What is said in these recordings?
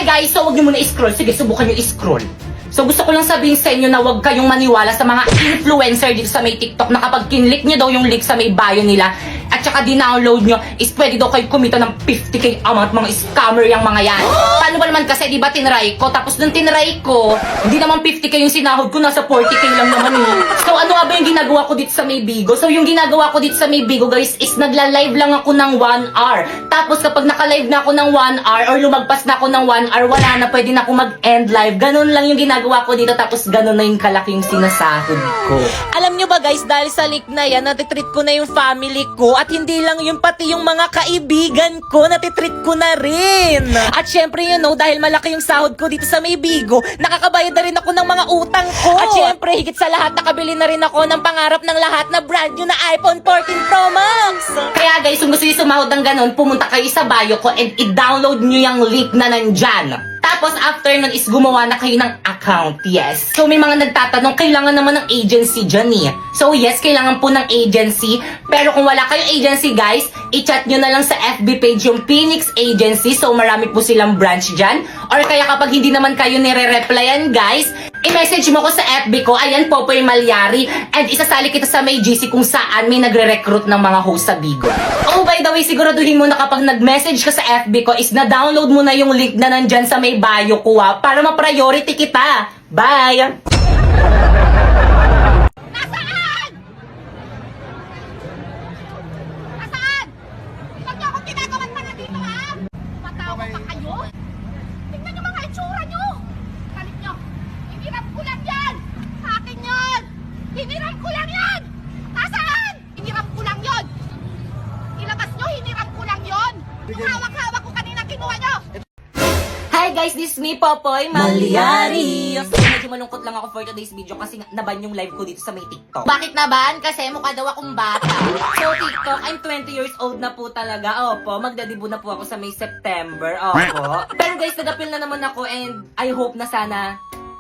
guys, so huwag niyo muna i-scroll. Sige, subukan niyo i-scroll. So gusto ko lang sabihin sa inyo na huwag kayong maniwala sa mga influencer dito sa may TikTok na kapag kinlik niyo daw yung link sa may bio nila at saka dinownload nyo is pwede daw kayo kumita ng 50k amount. Mga scammer yung mga yan. Paano ba naman kasi, di ba tinry ko? Tapos nung tinry ko, hindi naman 50k yung sinahod ko, nasa 40k lang naman eh. So ano nga ba yung ginagawa ko dito sa may Bigo? So yung ginagawa ko dito sa may Bigo guys is nagla-live lang ako ng 1 hour. Tapos kapag naka-live na ako ng 1 hour or lumagpas na ako ng 1 hour, wala na, pwede na ako mag-end live. Ganun lang yung ginagawa ko dito, tapos ganun na yung kalaking sinasahod ko. Alam nyo ba guys, dahil sa leak na yan, natitreat ko na yung family ko at hindi lang yung pati yung mga kaibigan ko, natitreat ko na rin. At syempre you know, dahil malaki yung sahod ko dito sa may Bigo, nakakabayad na rin ako ng mga utang ko. At syempre, higit sa lahat, nakabili na rin ako ng pangarap ng lahat na brand new na iPhone 14 Pro Max. Kaya guys, kung gusto nyo sumahod ng ganun, pumunta kayo sa bio ko and i-download nyo yung link na nandyan. Tapos after nun is gumawa na kayo ng account, yes. So may mga nagtatanong, kailangan naman ng agency dyan eh. So yes, kailangan po ng agency. Pero kung wala kayong agency guys, i-chat nyo na lang sa FB page yung Phoenix Agency. So marami po silang branch dyan. Or kaya kapag hindi naman kayo nire-replyan guys, i-message mo ko sa FB ko, ayan Popoy Malyari. And isasali kita sa may GC kung saan may nagre-recruit ng mga host sa Bigo. Oh by the way, siguraduhin mo na kapag nag-message ka sa FB ko is na-download mo na yung link na nandyan sa may bio ko para ma-priority kita. Bye! Nasaan? Nasaan? Huwag niyo akong ginagawan pa na dito, ha? Matawa pa kayo? Tingnan niyo mga itsura niyo! Galit niyo! Hiniram ko lang yan! Sa akin yun! Hiniram ko lang yan! Nasaan? Hiniram ko lang yun! Ilabas niyo, hiniram ko lang yun! Yung hawak-hawak ko kanina kinuha niyo! Hi guys, this is me, Popoy Malyari. So, medyo malungkot lang ako for today's video kasi naban yung live ko dito sa may TikTok. Bakit naban? Kasi mukha daw akong bata. So, TikTok, I'm 20 years old na po talaga. Opo, magdadibo na po ako sa may September. Opo. Pero guys, nag-appeal na naman ako and I hope na sana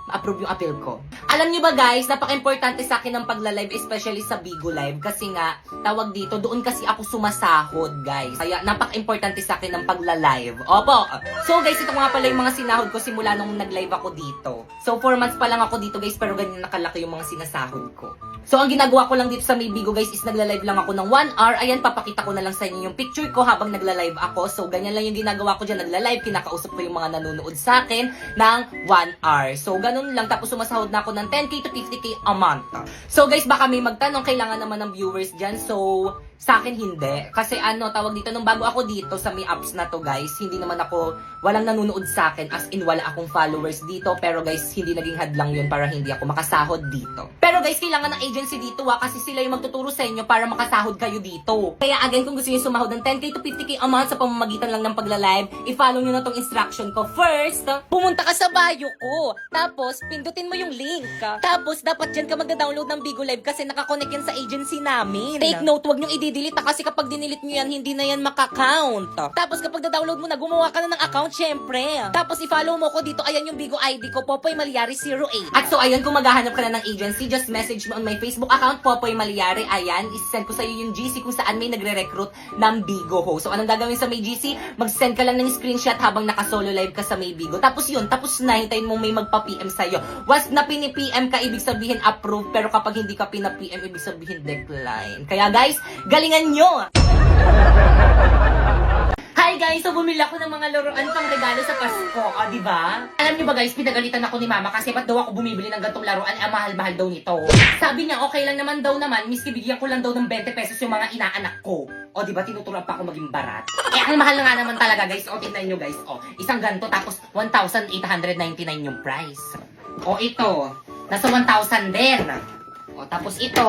ma-approve yung appeal ko. Alam nyo ba guys, napaka-importante sa akin ng pagla-live, especially sa Bigo Live. Kasi nga, tawag dito, doon kasi ako sumasahod guys. Kaya napaka-importante sa akin ng pagla-live. Opo. So guys, ito nga pala yung mga sinahod ko simula nung nag-live ako dito. So 4 months pa lang ako dito guys, pero ganyan nakalaki yung mga sinasahod ko. So ang ginagawa ko lang dito sa may Bigo guys is nagla-live lang ako ng 1 hour. Ayan, papakita ko na lang sa inyo yung picture ko habang nagla-live ako. So ganyan lang yung ginagawa ko dyan, nagla-live, kinakausap ko yung mga nanonood sa akin ng 1 hour. So ganun lang, tapos sumasahod na ako ng 10k to 50k a month. So guys, baka may magtanong, kailangan naman ng viewers dyan. So sa akin hindi. Kasi ano, tawag dito, nung bago ako dito sa may apps na to guys, hindi naman ako, walang nanonood sa akin, as in wala akong followers dito. Pero guys, hindi naging hadlang yun para hindi ako makasahod dito. Pero guys, kailangan ng agency dito kasi sila yung magtuturo sa inyo para makasahod kayo dito. Kaya again, kung gusto nyo sumahod ng 10k to 50k a month sa pamamagitan lang ng pagla-live, i-follow nyo na tong instruction ko. First, Pumunta ka sa bio ko. Tapos, pindutin mo yung link. Tapos, dapat dyan ka magda-download ng Bigo Live kasi nakakonect yan sa agency namin. Take note, huwag nyong i-delete kasi kapag dinilit nyo yan, hindi na yan maka-count. Tapos, kapag na-download mo na, gumawa ka na ng account, syempre. Tapos, i-follow mo ko dito. Ayan yung Bigo ID ko, Popoy Malyari 08. at so ayun, kung maghahanap ka na ng agency, just message me on my Facebook account, Popoy Malyari. Ayan, isend ko sa iyo yung GC kung saan may nagre-recruit ng Bigo ho. So anong gagawin sa may GC? Mag-send ka lang ng screenshot habang naka-solo live ka sa may Bigo. Tapos yun, tapos na, hintayin mo may magpa-PM sa'yo. Once na pini-PM ka, ibig sabihin approve. Pero kapag hindi ka pina-PM, ibig sabihin decline. Kaya guys, galingan nyo! Hi guys! So bumili ako ng mga laruan pang regalo sa Pasko, di ba? Alam niyo ba guys, pinagalitan ako ni Mama kasi ba't daw ako bumibili ng gantong laruan, ang mahal-mahal daw nito. Sabi niya, okay lang naman daw naman, miski bigyan ko lang daw ng 20 pesos yung mga inaanak ko. O di ba, tinuturuan pa ako maging barat. Eh, ang mahal na nga naman talaga guys. O, tingnan nyo guys. O, isang ganto tapos 1,899 yung price. O, ito. Nasa 1,000 din. O, tapos ito.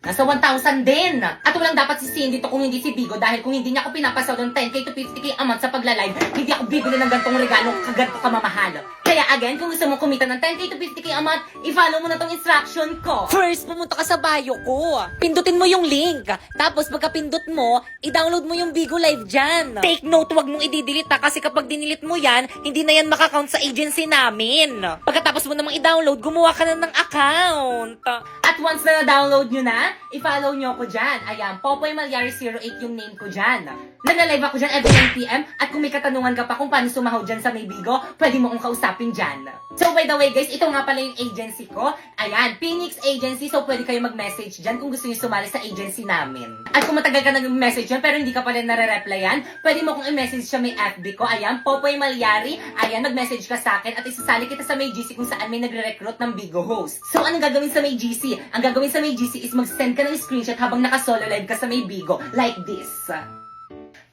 Nasa 1,000 din. At walang dapat sisihin dito kung hindi si Bigo dahil kung hindi niya ako pinapasaw ng 10k to 50k a month sa pagla-live, hindi ako bibili ng gantong regalo kaganto kamamahal. Kaya again, kung gusto mo kumita ng 10k to 50k a month, i-follow mo na tong instruction ko. First, pumunta ka sa bio ko. Pindutin mo yung link. Tapos, pagkapindot mo, i-download mo yung Bigo Live dyan. Take note, huwag mong i-delete kasi kapag dinilit mo yan, hindi na yan makakount sa agency namin. Pagkatapos mo namang i-download, gumawa ka na ng account. At once na na-download nyo na, i-follow nyo ako dyan. Ayan, Popoy Malyari 08 yung name ko dyan. Nagla-live ako dyan every 9 PM at kung may katanungan ka pa kung paano sumahod dyan sa may Bigo, pwede mo akong kausapin dyan. So by the way guys, ito nga pala yung agency ko. Ayan, Phoenix Agency. So pwede kayo mag-message dyan kung gusto nyo sumali sa agency namin. At kung matagal ka nag-message dyan pero hindi ka pa rin nare-replyan, pwede mo akong i-message sa may FB ko. Ayan, Popoy Malyari. Ayan, mag-message ka sa akin at isasali kita sa may GC kung saan may nagre-recruit ng Bigo host. So anong gagawin sa may GC? Ang gagawin sa may GC is mag-send ka ng screenshot habang naka-solo live ka sa may Bigo. Like this.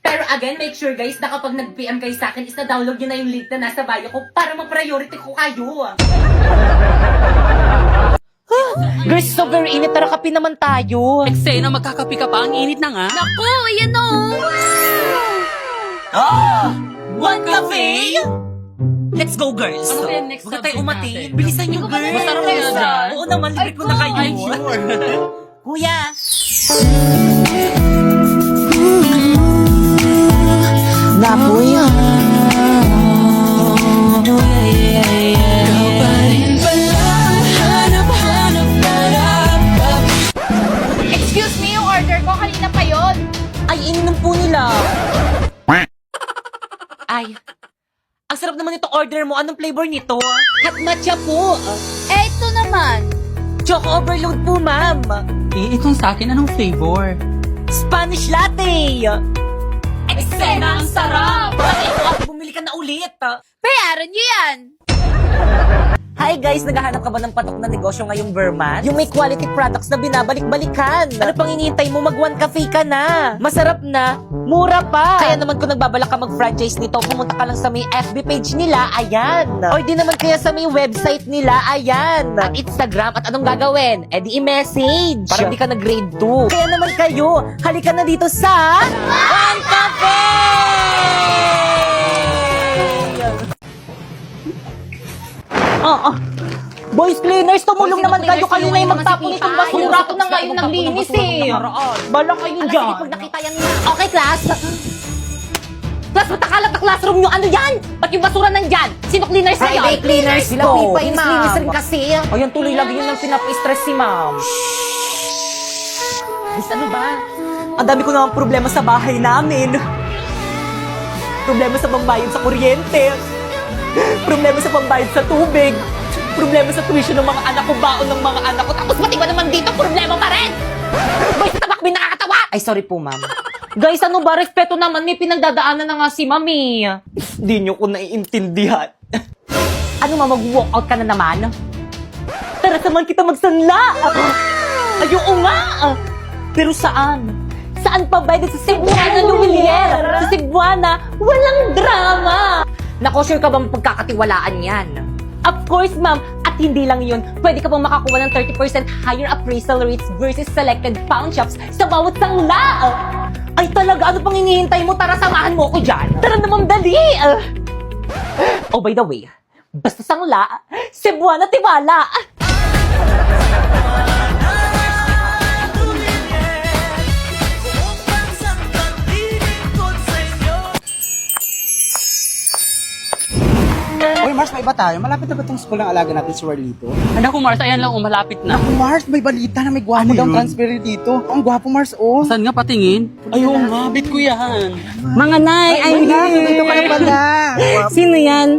Pero again, make sure guys na kapag nag-PM kayo sa akin is na-download nyo na yung link na nasa bio ko para ma-priority ko kayo. Girls, so very init. Tara, kape naman tayo. Eksena, magkakapi ka pa. Ang init na nga. Naku, ayan o. One cafe? Let's go, girls. Ano kaya next Huwag tayo subject umati. natin? Bilisan nyo, girls. Masarap kaya dyan? Oo naman, libre ko na kayo. Ay, sure. Kuya. Napoy. Excuse me, yung order ko kanina pa yon. Ay, ininom po nila. Ay, ang sarap naman itong order mo. Anong flavor nito? Hot matcha po. Eh, ito naman. Choco overload po, ma'am. Eh, itong sa akin, anong flavor? Spanish latte. Eksena, ang sarap. Bakit? Bumili ka na ulit. Bayaran niyo yan. Hi guys, naghahanap ka ba ng patok na negosyo ngayong Verman? Yung may quality products na binabalik-balikan. Ano pang hinihintay mo? Mag One Cafe ka na. Masarap na, mura pa. Kaya naman kung nagbabalak ka mag-franchise nito, pumunta ka lang sa may FB page nila, ayan. Or di naman kaya sa may website nila, ayan. At Instagram, at anong gagawin? Eh di i-message. Para di ka na grade 2. Kaya naman kayo, halika na dito sa One Cafe! Boys cleaners, tumulong Boys, naman kayo. cleaners, Kayo na yung yung magtapon mga itong sipa. basura. Ako na nga yung naglinis eh. Bala kayo dyan. Pag nakita yan nila. Okay, class. Class, matakalat na classroom nyo. Ano yan? Ba't yung basura nandyan? Sino cleaners na yun? cleaners Sila po. Pipay, Miss ma'am. Linis rin kasi. Ayan, tuloy lagi yun ang pinap-stress si ma'am. Miss, ano ba? Ang dami ko naman problema sa bahay namin. Problema sa pambayad sa kuryente. Problema sa pambayad sa tubig. Problema sa tuition ng mga anak ko, baon ng mga anak ko. Tapos pati ba naman dito, problema pa rin! Boy, sa tabakbin nakakatawa! Ay, sorry po, ma'am. Guys, ano ba? Respeto naman. May pinagdadaanan na nga si mami. Hindi nyo ko naiintindihan. Ano, ma'am? Mag-walkout ka na naman? Tara, samahan kita magsanla! Ayoko nga! Pero saan? Saan pa ba? Sa Cebuana, Lumiere! Sa Cebuana, walang drama! Nako, sure ka bang pagkakatiwalaan yan? Of course, ma'am. At hindi lang yun, pwede ka pang makakuha ng 30% higher appraisal rates versus selected pawn shops sa bawat sangla. Ay talaga, ano pang hinihintay mo? Tara, samahan mo ko dyan. Tara naman, dali. Oh, by the way, basta sangla, Cebuana tiwala. Uy, Mars, may iba tayo. Malapit na ba itong school ng alaga natin si Warlito? Anak ko, Mars, ayan lang, malapit na. Naku, Mars, may balita na may gwapo Ano daw yun? transfer dito. Ang gwapo, Mars, oh. Saan nga patingin? Ayun nga, bit ko yan. Mga nay, ay, Dito ka na pala. sino yan?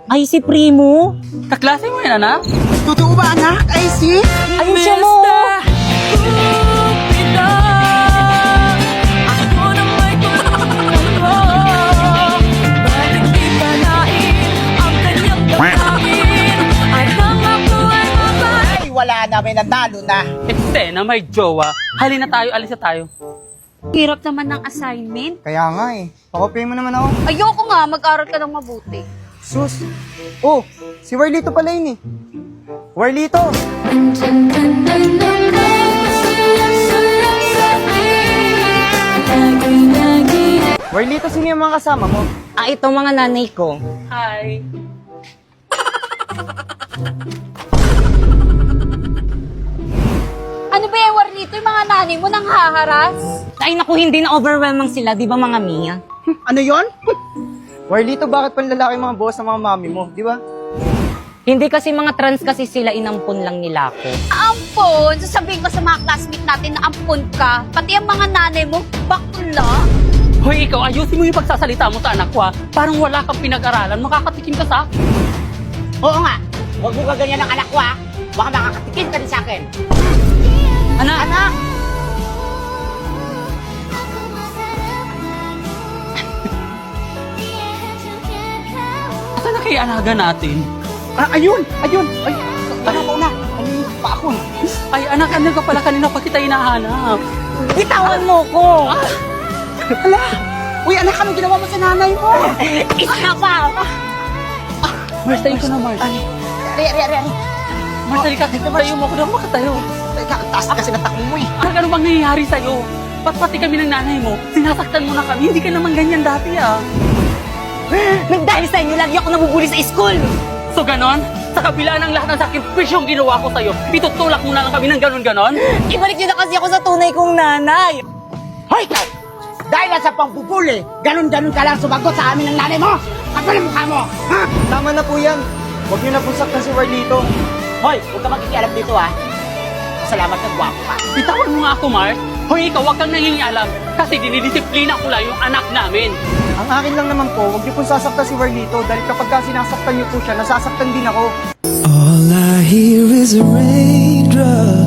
Ay, si Primo. Kaklase mo yan, anak? Totoo ba, anak? Ay, si? Ayun siya mo. Ay, wala na. May nadalo na. Eksena, may jowa. Halina tayo, alis na tayo. Hirap naman ng assignment. Kaya nga eh. Pakopay mo naman ako. Ayoko nga, mag-aral ka ng mabuti. Sus. Oh, si Warlito pala yun eh. Warlito! Warlito, sino yung mga kasama mo? Ah, ito mga nanay ko. Hi. Ano ba yung Warlito? Yung mga nanay mo nang haharas? Ay, naku, hindi na overwhelming sila. Di ba mga Mia? Ano yon? Warlito, bakit panlalaki mga boss ng mga mami mo? Di ba? Hindi kasi mga trans kasi sila, inampun lang nila ako. Ampon! Sasabihin ko sa mga classmate natin na ampon ka. Pati ang mga nanay mo, bakla. Hoy, ikaw, ayusin mo yung pagsasalita mo sa anak ko, ha? Parang wala kang pinag-aralan, makakatikim ka sa akin. Oo nga. Huwag mo gaganyan ng anak ko, ha? Baka makakatikim ka din sa akin. Anak! Anak! Saan na kaya alaga natin? Ayun! Ay, tara mo na. Ano pa ako? Ay, anak, ano ka pala kanina pa kita hinahanap? Bitawan mo ko! Uy, anak, kami ginawa mo sa nanay mo. Isa pa! Mars, tayo ka na, Mars. Ari. Mars, halika. Tayo mo ako na makatayo. Teka, ang taas kasi ng takbo mo eh. Anak, ano bang nangyayari sa'yo? Pati kami ng nanay mo, sinasaktan mo na kami. Hindi ka naman ganyan dati, ah. Dahil sa inyo, lagi ako nabubuli sa school! So, ganon? Sa kabila ng lahat ng sakripisyong ginawa ko sa'yo, itutulak mo na lang kami ng ganon-ganon? Ibalik niyo na kasi ako sa tunay kong nanay! Hoy, ikaw! Dahil lang sa pangbubuli, ganun-ganun ka lang sumagot sa amin ng nanay mo! Kapal ang mukha mo! Ha? Tama na po yan. Huwag niyo na po saktan si Warlito. Hoy, huwag ka magkikialam dito, ha? Salamat na gwapo ka. Bitawan mo nga ako, Mars. Hoy, ikaw, huwag kang nangingialam. Kasi dinidisiplina ko lang yung anak namin. Ang akin lang naman po, huwag niyo po sasaktan si Warlito dahil kapag ka sinasaktan niyo po siya, nasasaktan din ako. All I hear is a raindrop